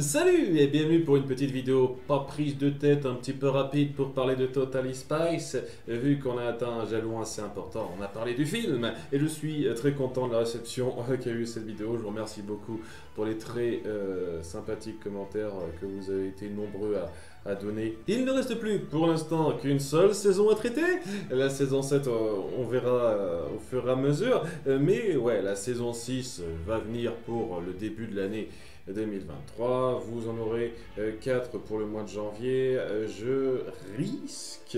Salut et bienvenue pour une petite vidéo pas prise de tête, un petit peu rapide pour parler de Totally Spice. Vu qu'on a atteint un jalon assez important, on a parlé du film et je suis très content de la réception qu'a eu cette vidéo. Je vous remercie beaucoup pour les très sympathiques commentaires que vous avez été nombreux à donner. Il ne reste plus pour l'instant qu'une seule saison à traiter. La saison 7, on verra au fur et à mesure. Mais ouais, la saison 6 va venir pour le début de l'année 2023. Vous en aurez 4 pour le mois de janvier. Je risque,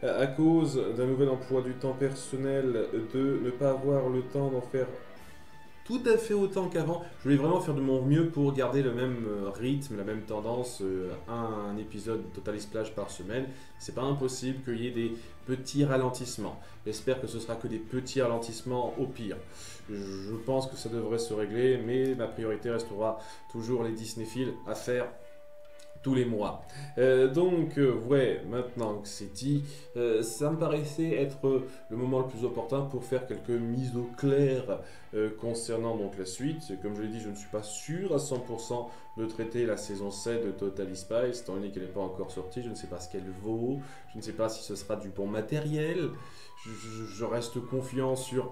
à cause d'un nouvel emploi du temps personnel, de ne pas avoir le temps d'en faire tout à fait autant qu'avant. Je voulais vraiment faire de mon mieux pour garder le même rythme, la même tendance, un épisode Total Splash par semaine. C'est pas impossible qu'il y ait des petits ralentissements. J'espère que ce sera que des petits ralentissements au pire. Je pense que ça devrait se régler, mais ma priorité restera toujours les Disneyfiles à faire tous les mois. Ouais, maintenant que c'est dit, ça me paraissait être le moment le plus opportun pour faire quelques mises au clair concernant donc la suite. Comme je l'ai dit, je ne suis pas sûr à 100% de traiter la saison 7 de Totally Spice, étant donné qu'elle n'est pas encore sortie. Je ne sais pas ce qu'elle vaut, je ne sais pas si ce sera du bon matériel. Je reste confiant sur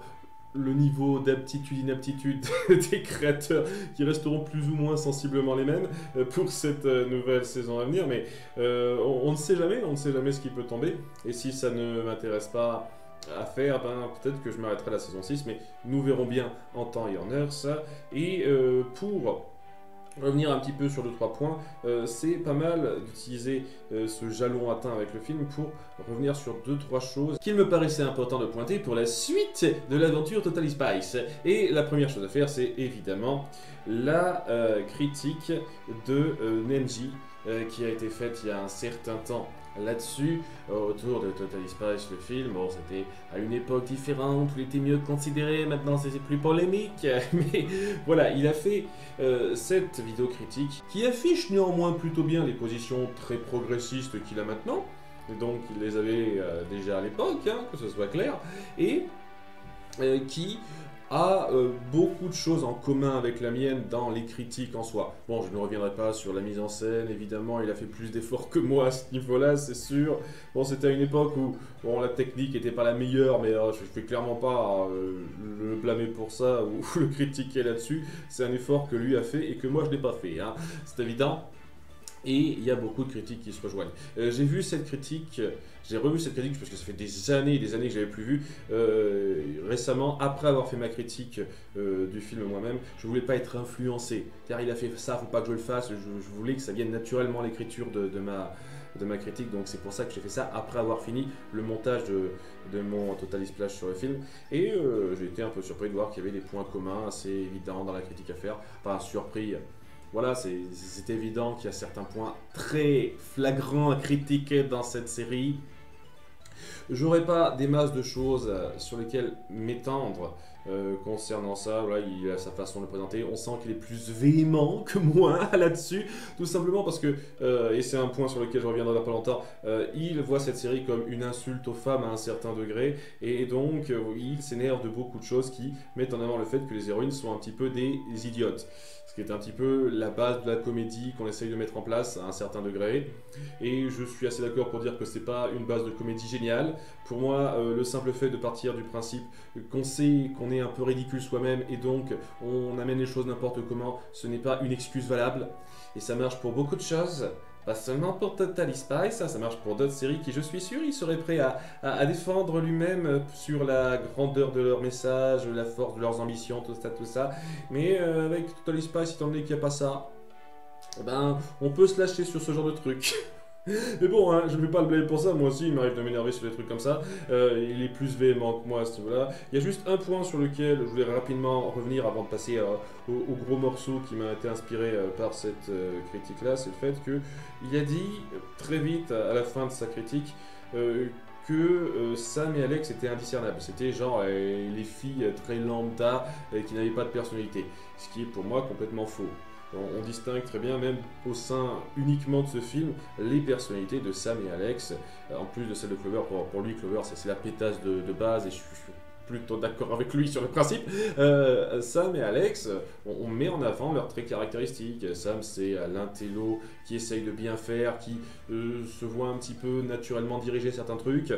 le niveau d'aptitude, inaptitude des créateurs qui resteront plus ou moins sensiblement les mêmes pour cette nouvelle saison à venir, mais on ne sait jamais, ce qui peut tomber, et si ça ne m'intéresse pas à faire, ben, peut-être que je m'arrêterai à la saison 6, mais nous verrons bien en temps et en heure ça, et pour revenir un petit peu sur 2-3 points, c'est pas mal d'utiliser ce jalon atteint avec le film pour revenir sur 2-3 choses qu'il me paraissait important de pointer pour la suite de l'aventure Totally Spice. Et la première chose à faire, c'est évidemment la critique de Nenji qui a été faite il y a un certain temps là-dessus, autour de Totally Spice, le film. Bon, c'était à une époque différente, où il était mieux considéré, maintenant c'est plus polémique, mais voilà, il a fait cette vidéo critique, qui affiche néanmoins plutôt bien les positions très progressistes qu'il a maintenant, et donc il les avait déjà à l'époque, hein, que ce soit clair, et qui a beaucoup de choses en commun avec la mienne dans les critiques en soi. Bon, je ne reviendrai pas sur la mise en scène, évidemment, il a fait plus d'efforts que moi à ce niveau-là, c'est sûr. Bon, c'était à une époque où bon, la technique n'était pas la meilleure, mais je ne vais clairement pas le blâmer pour ça ou le critiquer là-dessus. C'est un effort que lui a fait et que moi je n'ai pas fait, hein. C'est évident. Et il y a beaucoup de critiques qui se rejoignent. J'ai vu cette critique, j'ai revu cette critique parce que ça fait des années et des années que je l'avais plus vue. Récemment, après avoir fait ma critique du film moi-même, je voulais pas être influencé. Car il a fait ça, faut pas que je le fasse. Je voulais que ça vienne naturellement à l'écriture de ma critique. Donc c'est pour ça que j'ai fait ça après avoir fini le montage de mon Totally Splash sur le film. Et j'ai été un peu surpris de voir qu'il y avait des points communs assez évidents dans la critique à faire. Enfin, surpris. Voilà, c'est évident qu'il y a certains points très flagrants à critiquer dans cette série. J'aurais pas des masses de choses sur lesquelles m'étendre concernant ça. Voilà, il a sa façon de le présenter. On sent qu'il est plus véhément que moi là-dessus, tout simplement parce que, et c'est un point sur lequel je reviendrai dans pas longtemps, il voit cette série comme une insulte aux femmes à un certain degré, et donc il s'énerve de beaucoup de choses qui mettent en avant le fait que les héroïnes sont un petit peu des idiotes. Ce qui est un petit peu la base de la comédie qu'on essaye de mettre en place à un certain degré. Et je suis assez d'accord pour dire que c'est pas une base de comédie géniale. Pour moi, le simple fait de partir du principe qu'on sait qu'on est un peu ridicule soi-même et donc on amène les choses n'importe comment, ce n'est pas une excuse valable. Et ça marche pour beaucoup de choses. Pas seulement pour Totally Spice, ça marche pour d'autres séries qui, je suis sûr, ils seraient prêts à défendre lui-même sur la grandeur de leur message, la force de leurs ambitions, tout ça. Mais avec Totally Spice, étant donné qu'il n'y a pas ça, ben, on peut se lâcher sur ce genre de truc. Mais bon, hein, je ne vais pas le blâmer pour ça, moi aussi il m'arrive de m'énerver sur des trucs comme ça, il est plus véhément que moi à ce niveau-là. Il y a juste un point sur lequel je voulais rapidement revenir avant de passer au gros morceau qui m'a été inspiré par cette critique-là, c'est le fait qu'il a dit très vite à la fin de sa critique que Sam et Alex étaient indiscernables. C'était genre les filles très lambda qui n'avaient pas de personnalité, ce qui est pour moi complètement faux. On distingue très bien, même au sein uniquement de ce film, les personnalités de Sam et Alex, en plus de celle de Clover. Pour lui, Clover, c'est la pétasse de base, et plutôt d'accord avec lui sur le principe. Sam et Alex, on met en avant leurs traits caractéristiques. Sam, c'est l'intello qui essaye de bien faire, qui se voit un petit peu naturellement diriger certains trucs.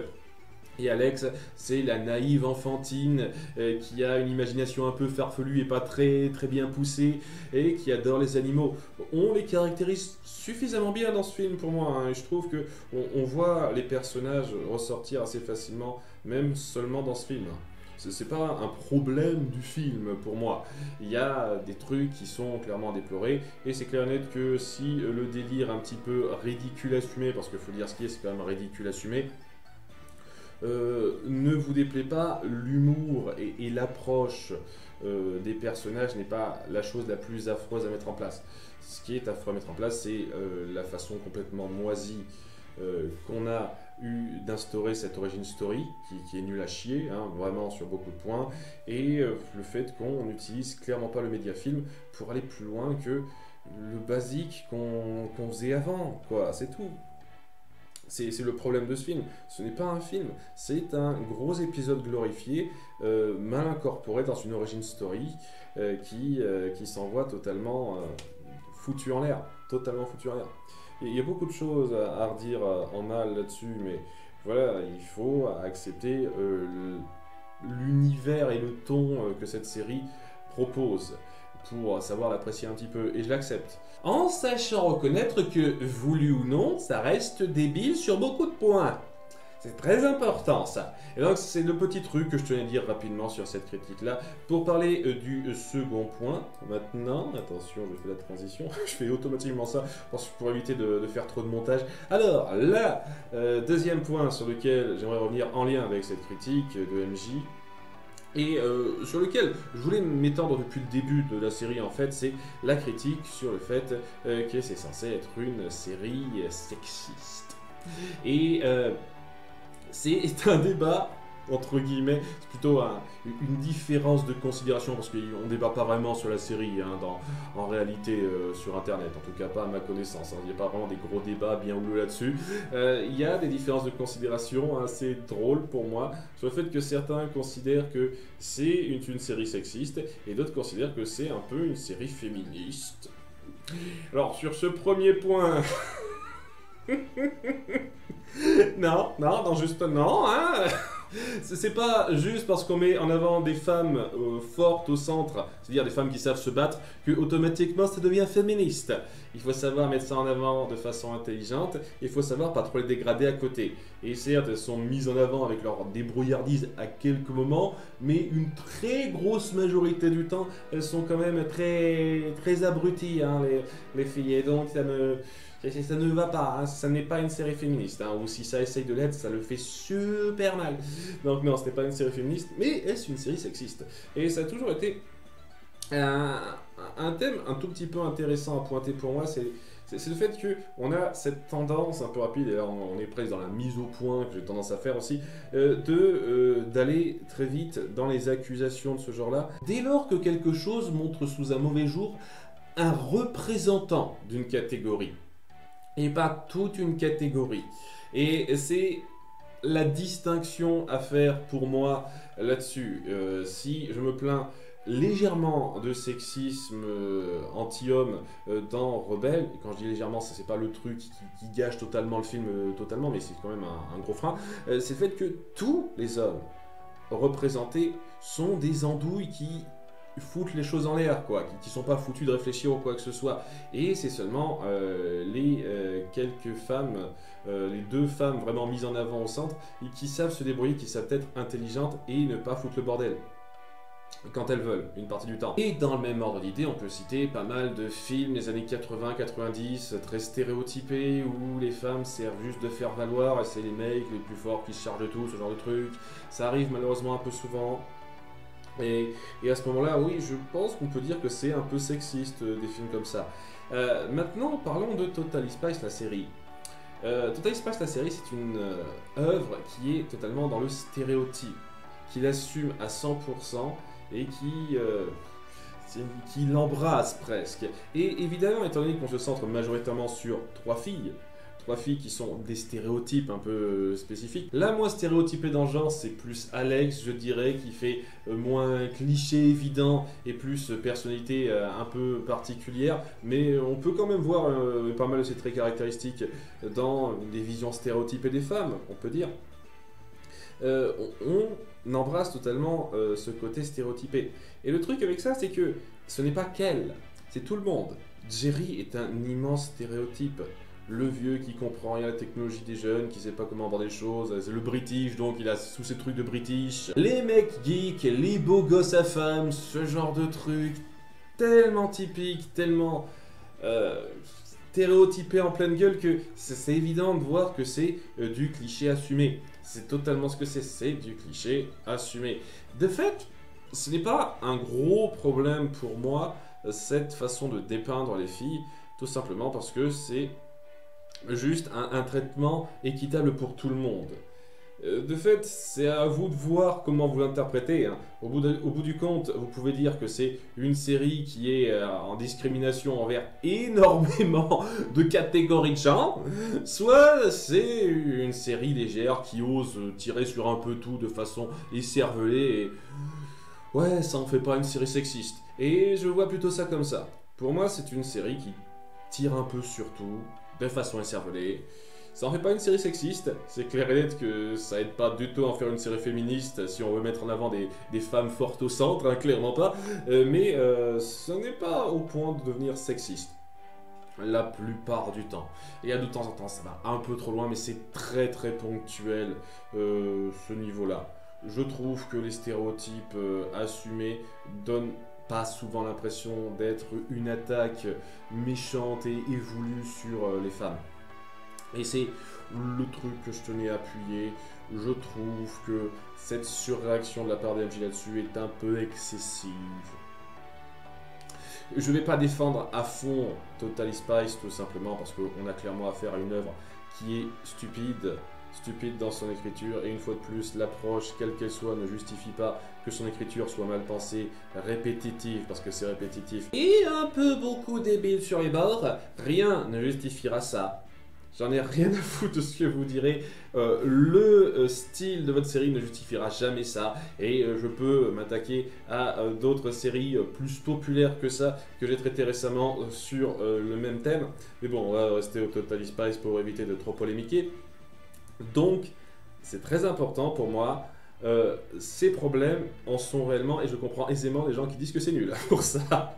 Et Alex, c'est la naïve enfantine qui a une imagination un peu farfelue et pas très bien poussée et qui adore les animaux. On les caractérise suffisamment bien dans ce film pour moi, hein, et je trouve que on voit les personnages ressortir assez facilement, même seulement dans ce film. C'est pas un problème du film pour moi. Il y a des trucs qui sont clairement à déplorer et c'est clair et net que si le délire un petit peu ridicule assumé, parce qu'il faut dire ce qui est, c'est quand même ridicule assumé, ne vous déplaît pas, l'humour et l'approche des personnages n'est pas la chose la plus affreuse à mettre en place. Ce qui est affreux à mettre en place, c'est la façon complètement moisie qu'on a eu d'instaurer cette origin story qui est nulle à chier, hein, vraiment sur beaucoup de points, et le fait qu'on n'utilise clairement pas le médiafilm pour aller plus loin que le basique qu'on faisait avant, quoi, c'est tout. C'est le problème de ce film. Ce n'est pas un film, c'est un gros épisode glorifié, mal incorporé dans une origin story qui s'envoie totalement foutu en l'air. Totalement foutu en l'air. Il y a beaucoup de choses à redire en mal là-dessus, mais voilà, il faut accepter l'univers et le ton que cette série propose pour savoir l'apprécier un petit peu, et je l'accepte. En sachant reconnaître que, voulu ou non, ça reste débile sur beaucoup de points. C'est très important ça. Et donc c'est le petit truc que je tenais à dire rapidement sur cette critique-là. Pour parler du second point, maintenant, attention, je fais la transition, je fais automatiquement ça pour éviter de faire trop de montage. Alors là, deuxième point sur lequel j'aimerais revenir en lien avec cette critique de MJ, et sur lequel je voulais m'étendre depuis le début de la série, en fait, c'est la critique sur le fait que c'est censé être une série sexiste. Et c'est un débat, entre guillemets, c'est plutôt une différence de considération, parce qu'on ne débat pas vraiment sur la série, hein, en réalité, sur Internet, en tout cas pas à ma connaissance, hein, il n'y a pas vraiment des gros débats bien houleux là-dessus. Il y a des différences de considération assez drôles pour moi, sur le fait que certains considèrent que c'est une série sexiste, et d'autres considèrent que c'est un peu une série féministe. Alors, sur ce premier point... non, juste non, hein. C'est pas juste parce qu'on met en avant des femmes fortes au centre, c'est-à-dire des femmes qui savent se battre, que automatiquement ça devient féministe. Il faut savoir mettre ça en avant de façon intelligente, il faut savoir pas trop les dégrader à côté. Et certes, elles sont mises en avant avec leur débrouillardise à quelques moments, mais une très grosse majorité du temps, elles sont quand même très abruties, hein, les filles. Et donc ça ne va pas, hein, ça n'est pas une série féministe, hein, ou si ça essaye de l'être, ça le fait super mal. Donc non, ce n'est pas une série féministe, mais est-ce une série sexiste? Et ça a toujours été un thème un tout petit peu intéressant à pointer pour moi, c'est le fait qu'on a cette tendance un peu rapide, et là on est presque dans la mise au point que j'ai tendance à faire aussi, d'aller très vite dans les accusations de ce genre-là. Dès lors que quelque chose montre sous un mauvais jour un représentant d'une catégorie, et pas toute une catégorie. Et c'est la distinction à faire pour moi là-dessus. Si je me plains légèrement de sexisme anti-homme dans Rebelle, et quand je dis légèrement, c'est pas le truc qui gâche totalement le film, totalement, mais c'est quand même un gros frein, c'est le fait que tous les hommes représentés sont des andouilles qui foutent les choses en l'air, quoi, qui sont pas foutus de réfléchir ou quoi que ce soit. Et c'est seulement les quelques femmes, les deux femmes vraiment mises en avant au centre, et qui savent se débrouiller, qui savent être intelligentes et ne pas foutre le bordel quand elles veulent, une partie du temps. Et dans le même ordre d'idée, on peut citer pas mal de films des années 80-90, très stéréotypés, où les femmes servent juste de faire valoir, et c'est les mecs les plus forts qui se chargent de tout, ce genre de truc. Ça arrive malheureusement un peu souvent. Et à ce moment-là, oui, je pense qu'on peut dire que c'est un peu sexiste, des films comme ça. Maintenant, parlons de Totally Spies, la série. Totally Spies, la série, c'est une œuvre qui est totalement dans le stéréotype, qui l'assume à 100% et qui l'embrasse presque. Et évidemment, étant donné qu'on se centre majoritairement sur trois trois filles qui sont des stéréotypes un peu spécifiques. La moins stéréotypée dans le genre, c'est plus Alex, je dirais, qui fait moins cliché évident et plus personnalité un peu particulière. Mais on peut quand même voir pas mal de ses traits caractéristiques dans des visions stéréotypées des femmes, on peut dire. On embrasse totalement ce côté stéréotypé. Et le truc avec ça, c'est que ce n'est pas qu'elle, c'est tout le monde. Jerry est un immense stéréotype. Le vieux qui comprend rien à la technologie des jeunes, qui sait pas comment aborder les choses, c'est le British, donc il a tous ces trucs de British. Les mecs geeks, les beaux gosses à femmes, ce genre de trucs, tellement typique, tellement stéréotypé en pleine gueule que c'est évident de voir que c'est du cliché assumé. C'est totalement ce que c'est du cliché assumé. De fait, ce n'est pas un gros problème pour moi, cette façon de dépeindre les filles, tout simplement parce que c'est juste un traitement équitable pour tout le monde. De fait, c'est à vous de voir comment vous l'interprétez. Hein. Au bout du compte, vous pouvez dire que c'est une série qui est en discrimination envers énormément de catégories de gens, soit c'est une série légère qui ose tirer sur un peu tout de façon écervelée et... Ouais, ça en fait pas une série sexiste. Et je vois plutôt ça comme ça. Pour moi, c'est une série qui tire un peu sur tout, de façon écervelée. Ça en fait pas une série sexiste, c'est clair et net que ça aide pas du tout à en faire une série féministe si on veut mettre en avant des femmes fortes au centre, hein, clairement pas. Mais ce n'est pas au point de devenir sexiste. La plupart du temps. Et de temps en temps, ça va un peu trop loin, mais c'est très très ponctuel ce niveau-là. Je trouve que les stéréotypes assumés donnent pas souvent l'impression d'être une attaque méchante et voulue sur les femmes. Et c'est le truc que je tenais à appuyer. Je trouve que cette surréaction de la part d'MJ là-dessus est un peu excessive. Je ne vais pas défendre à fond Totally Spies tout simplement parce qu'on a clairement affaire à une œuvre qui est stupide dans son écriture, et une fois de plus, l'approche, quelle qu'elle soit, ne justifie pas que son écriture soit mal pensée, répétitive, parce que c'est répétitif, et un peu beaucoup débile sur les bords. Rien ne justifiera ça. J'en ai rien à foutre de ce que vous direz. Le style de votre série ne justifiera jamais ça. Et je peux m'attaquer à d'autres séries plus populaires que ça, que j'ai traité récemment sur le même thème. Mais bon, on va rester au Totally Spies pour éviter de trop polémiquer. Donc, c'est très important pour moi. Ces problèmes en sont réellement, et je comprends aisément les gens qui disent que c'est nul pour ça.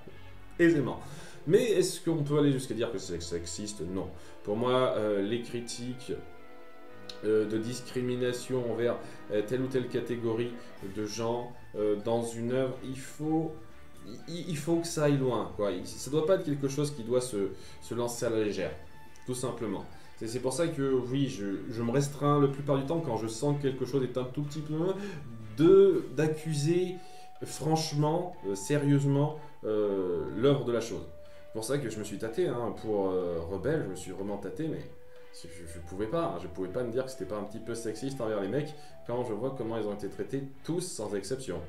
Aisément. Mais est-ce qu'on peut aller jusqu'à dire que c'est sexiste? Non. Pour moi, les critiques de discrimination envers telle ou telle catégorie de gens dans une œuvre, il faut que ça aille loin, quoi. Ça ne doit pas être quelque chose qui doit se lancer à la légère, tout simplement. C'est pour ça que, oui, je me restreins le plupart du temps quand je sens que quelque chose est un tout petit peu loin, d'accuser franchement, sérieusement, l'œuvre de la chose. C'est pour ça que je me suis tâté, hein, pour Rebelle, je me suis vraiment tâté, mais je pouvais pas, hein, je pouvais pas me dire que c'était pas un petit peu sexiste envers les mecs quand je vois comment ils ont été traités, tous sans exception.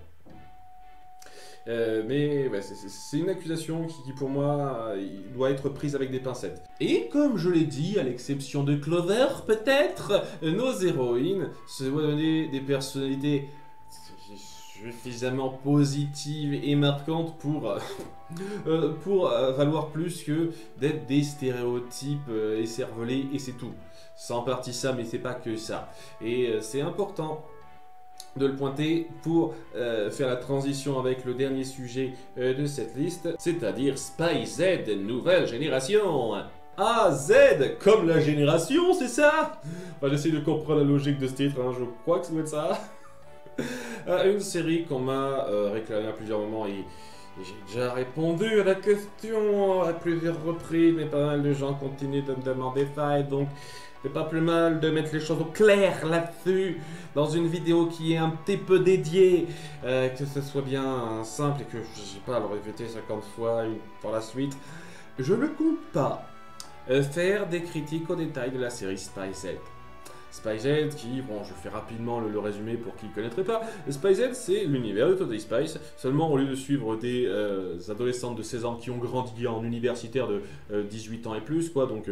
Mais ouais, c'est une accusation qui pour moi doit être prise avec des pincettes. Et comme je l'ai dit, à l'exception de Clover peut-être, nos héroïnes se doivent donner des personnalités suffisamment positives et marquantes pour valoir plus que d'être des stéréotypes écervelés, et c'est tout. C'est en partie ça, mais c'est pas que ça. Et c'est important de le pointer pour faire la transition avec le dernier sujet de cette liste, c'est-à-dire Spy Z, nouvelle génération. Ah, Z, comme la génération, c'est ça? Enfin, j'essaie de comprendre la logique de ce titre, hein, je crois que ça doit être ça. Une série qu'on m'a réclamée à plusieurs moments, et j'ai déjà répondu à la question à plusieurs reprises, mais pas mal de gens continuent de me demander ça, et donc c'est pas plus mal de mettre les choses au clair là-dessus, dans une vidéo qui est un petit peu dédiée, que ce soit bien simple et que je sais pas le répéter 50 fois par la suite. Je ne compte pas faire des critiques au détail de la série Spy Z. Spy Z qui, bon, je fais rapidement le résumé pour qui ne connaîtrait pas. Spy Z, c'est l'univers de Totally Spies, seulement au lieu de suivre des adolescentes de 16 ans qui ont grandi en universitaire de 18 ans et plus, quoi, donc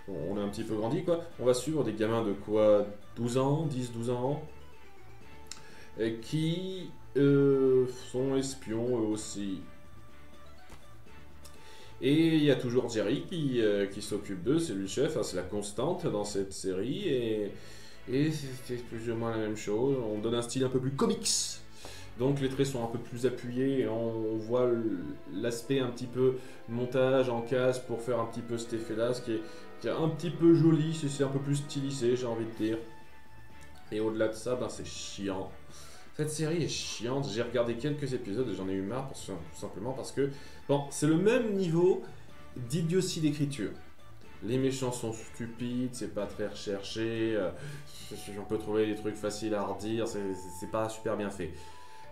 on a un petit peu grandi, quoi. On va suivre des gamins de quoi, 12 ans, 10-12 ans, qui sont espions eux aussi. Et il y a toujours Jerry qui s'occupe d'eux, c'est lui le chef, hein, c'est la constante dans cette série, et c'est plus ou moins la même chose. On donne un style un peu plus comics, donc les traits sont un peu plus appuyés, et on voit l'aspect un petit peu montage en case pour faire un petit peu cet effet-là, ce qui est un petit peu joli, c'est un peu plus stylisé, j'ai envie de dire. Et au-delà de ça, ben, c'est chiant. Cette série est chiante, j'ai regardé quelques épisodes et j'en ai eu marre tout simplement parce que, bon, c'est le même niveau d'idiotie d'écriture. Les méchants sont stupides, c'est pas très recherché, on peut trouver des trucs faciles à redire, c'est pas super bien fait.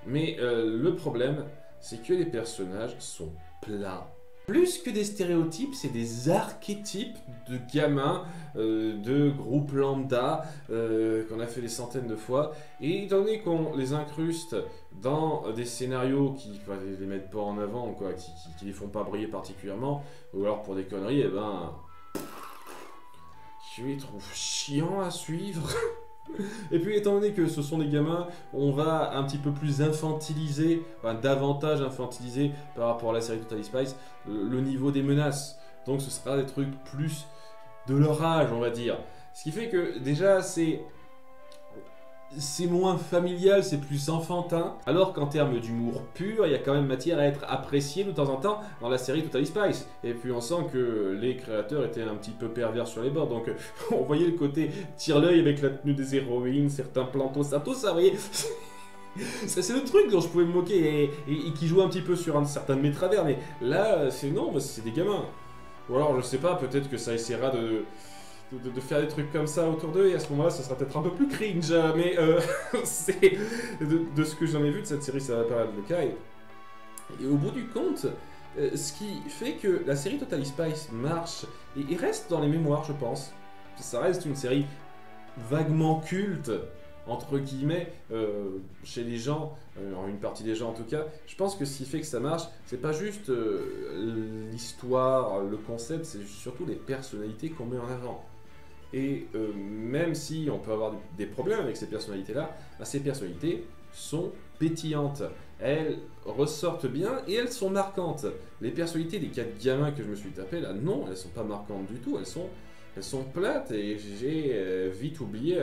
Mais le problème, c'est que les personnages sont plats. Plus que des stéréotypes, c'est des archétypes de gamins, de groupes lambda, qu'on a fait des centaines de fois. Et étant donné qu'on les incruste dans des scénarios qui les mettent pas en avant, quoi, qui les font pas briller particulièrement, ou alors pour des conneries, eh ben, je les trouve chiants à suivre. Et puis étant donné que ce sont des gamins, on va un petit peu plus infantiliser, enfin davantage infantiliser par rapport à la série Totally Spies, le niveau des menaces. Donc ce sera des trucs plus de leur âge, on va dire. Ce qui fait que déjà c'est moins familial, c'est plus enfantin, alors qu'en termes d'humour pur, il y a quand même matière à être apprécié de temps en temps dans la série Totally Spies. Et puis on sent que les créateurs étaient un petit peu pervers sur les bords, donc on voyait le côté tire-l'œil avec la tenue des héroïnes, certains plantos, ça, vous voyez. C'est le truc dont je pouvais me moquer et qui joue un petit peu sur certains de mes travers, mais là, c'est non, c'est des gamins. Ou alors, je sais pas, peut-être que ça essaiera de faire des trucs comme ça autour d'eux, et à ce moment-là, ça sera peut-être un peu plus cringe, mais c'est de ce que j'en ai vu de cette série, ça va pas être le cas. Et au bout du compte, ce qui fait que la série Totally Spies marche et reste dans les mémoires, je pense. Ça reste une série vaguement culte, entre guillemets, chez les gens, une partie des gens en tout cas. Je pense que ce qui fait que ça marche, c'est pas juste l'histoire, le concept, c'est surtout les personnalités qu'on met en avant. Et même si on peut avoir des problèmes avec ces personnalités-là, bah, ces personnalités sont pétillantes. Elles ressortent bien et elles sont marquantes. Les personnalités des 4 gamins que je me suis tapé là, non, elles sont pas marquantes du tout. Elles sont plates et j'ai vite oublié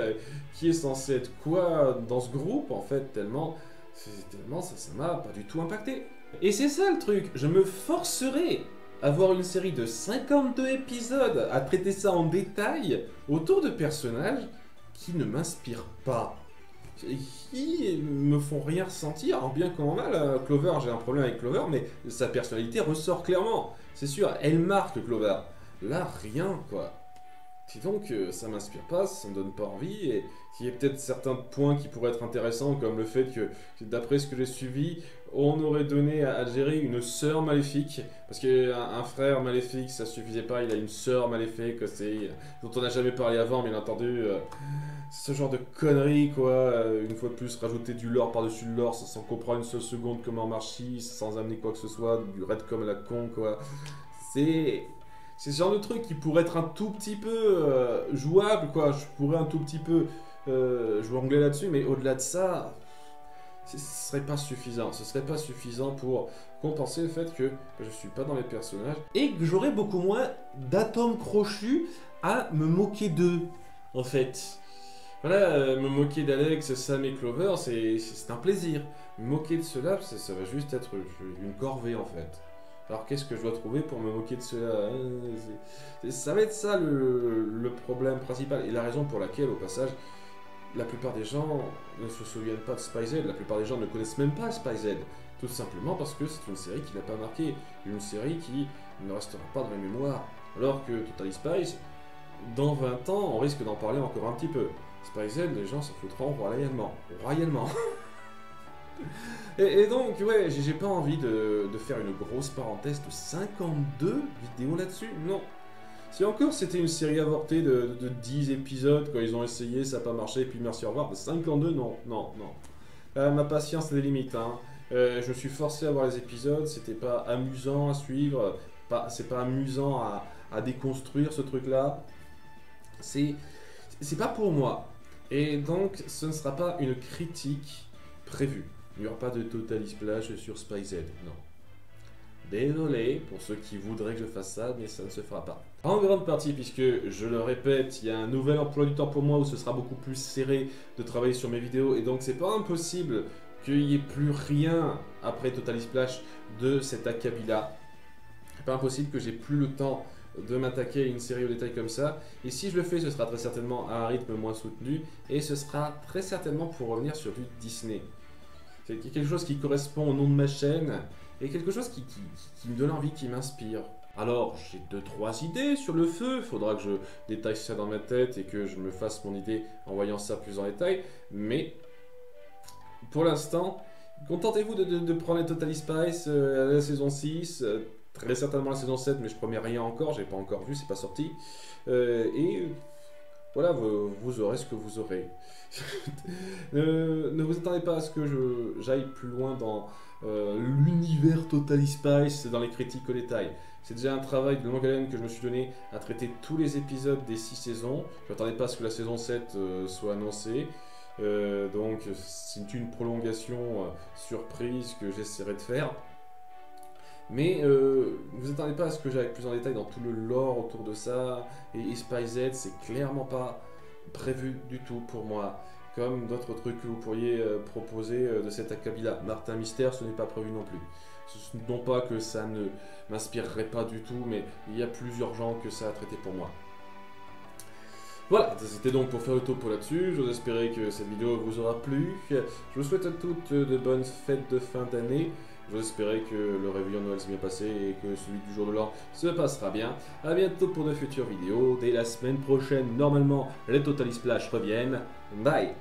qui est censé être quoi dans ce groupe en fait, tellement ça m'a pas du tout impacté. Et c'est ça le truc, je me forcerai à voir une série de 52 épisodes, à traiter ça en détail autour de personnages qui ne m'inspirent pas. Qui me font rien ressentir, alors bien qu'en mal, Clover, j'ai un problème avec Clover, mais sa personnalité ressort clairement. C'est sûr, elle marque Clover. Là, rien quoi. Et donc, ça m'inspire pas, ça me donne pas envie, et il y a peut-être certains points qui pourraient être intéressants, comme le fait que, d'après ce que j'ai suivi, on aurait donné à Jerry une sœur maléfique, parce qu'un frère maléfique, ça suffisait pas, il a une sœur maléfique, dont on n'a jamais parlé avant, bien entendu. Ce genre de conneries, quoi, une fois de plus, rajouter du lore par-dessus le lore, sans comprendre une seule seconde comment marche, sans amener quoi que ce soit, du raid comme la con, quoi. C'est ce genre de truc qui pourrait être un tout petit peu jouable, quoi. Je pourrais un tout petit peu jongler là-dessus, mais au-delà de ça, ce serait pas suffisant. Ce serait pas suffisant pour compenser le fait que je suis pas dans les personnages et que j'aurais beaucoup moins d'atomes crochus à me moquer d'eux, en fait. Voilà, me moquer d'Alex, Sam et Clover, c'est un plaisir. Me moquer de cela, ça va juste être une corvée, en fait. Alors qu'est-ce que je dois trouver pour me moquer de cela? Ça va être ça le problème principal. Et la raison pour laquelle, au passage, la plupart des gens ne se souviennent pas de Spy Z. La plupart des gens ne connaissent même pas Spy Z. Tout simplement parce que c'est une série qui n'a pas marqué. Une série qui ne restera pas dans les mémoires. Alors que Totally Spies, dans 20 ans, on risque d'en parler encore un petit peu. Spy Z, les gens s'en foutront royalement. Royalement. Et donc, ouais, j'ai pas envie de faire une grosse parenthèse de 52 vidéos là-dessus, non. Si encore c'était une série avortée de 10 épisodes, quand ils ont essayé, ça n'a pas marché, et puis merci, au revoir. De 52, non, non, non. Ma patience a des limites, hein. Je me suis forcé à voir les épisodes, c'était pas amusant à suivre, c'est pas amusant à déconstruire ce truc-là. C'est pas pour moi. Et donc, ce ne sera pas une critique prévue. Il n'y aura pas de Total Splash sur Spy Z, non. Désolé pour ceux qui voudraient que je fasse ça, mais ça ne se fera pas. En grande partie, puisque, je le répète, il y a un nouvel emploi du temps pour moi où ce sera beaucoup plus serré de travailler sur mes vidéos, et donc c'est pas impossible qu'il n'y ait plus rien après Total Splash de cet acabit-là. C'est pas impossible que j'ai plus le temps de m'attaquer à une série au détail comme ça, et si je le fais, ce sera très certainement à un rythme moins soutenu, et ce sera très certainement pour revenir sur du Disney. C'est quelque chose qui correspond au nom de ma chaîne, et quelque chose qui me donne envie, qui m'inspire. Alors, j'ai 2-3 idées sur le feu, il faudra que je détaille ça dans ma tête et que je me fasse mon idée en voyant ça plus en détail, mais pour l'instant, contentez-vous de prendre les Total Spice à la saison 6, très certainement la saison 7, mais je promets rien encore, j'ai pas encore vu, c'est pas sorti, et voilà, vous aurez ce que vous aurez. Ne vous attendez pas à ce que j'aille plus loin dans l'univers Total Spice, dans les critiques au détail. C'est déjà un travail de longue haleine que je me suis donné à traiter tous les épisodes des 6 saisons. Je m'attendais pas à ce que la saison 7 soit annoncée. Donc c'est une prolongation surprise que j'essaierai de faire. Mais ne vous attendez pas à ce que j'aille plus en détail dans tout le lore autour de ça. Et Spy Z, c'est clairement pas prévu du tout pour moi. Comme d'autres trucs que vous pourriez proposer de cet acabit-là. Martin Mystère, ce n'est pas prévu non plus. Non pas que ça ne m'inspirerait pas du tout, mais il y a plus urgent que ça à traiter pour moi. Voilà, c'était donc pour faire le topo là-dessus. J'ose espérer que cette vidéo vous aura plu. Je vous souhaite à toutes de bonnes fêtes de fin d'année. J'ose espérer que le réveillon de Noël s'est bien passé et que celui du jour de l'an se passera bien. A bientôt pour de futures vidéos. Dès la semaine prochaine, normalement, les Total Splash reviennent. Bye!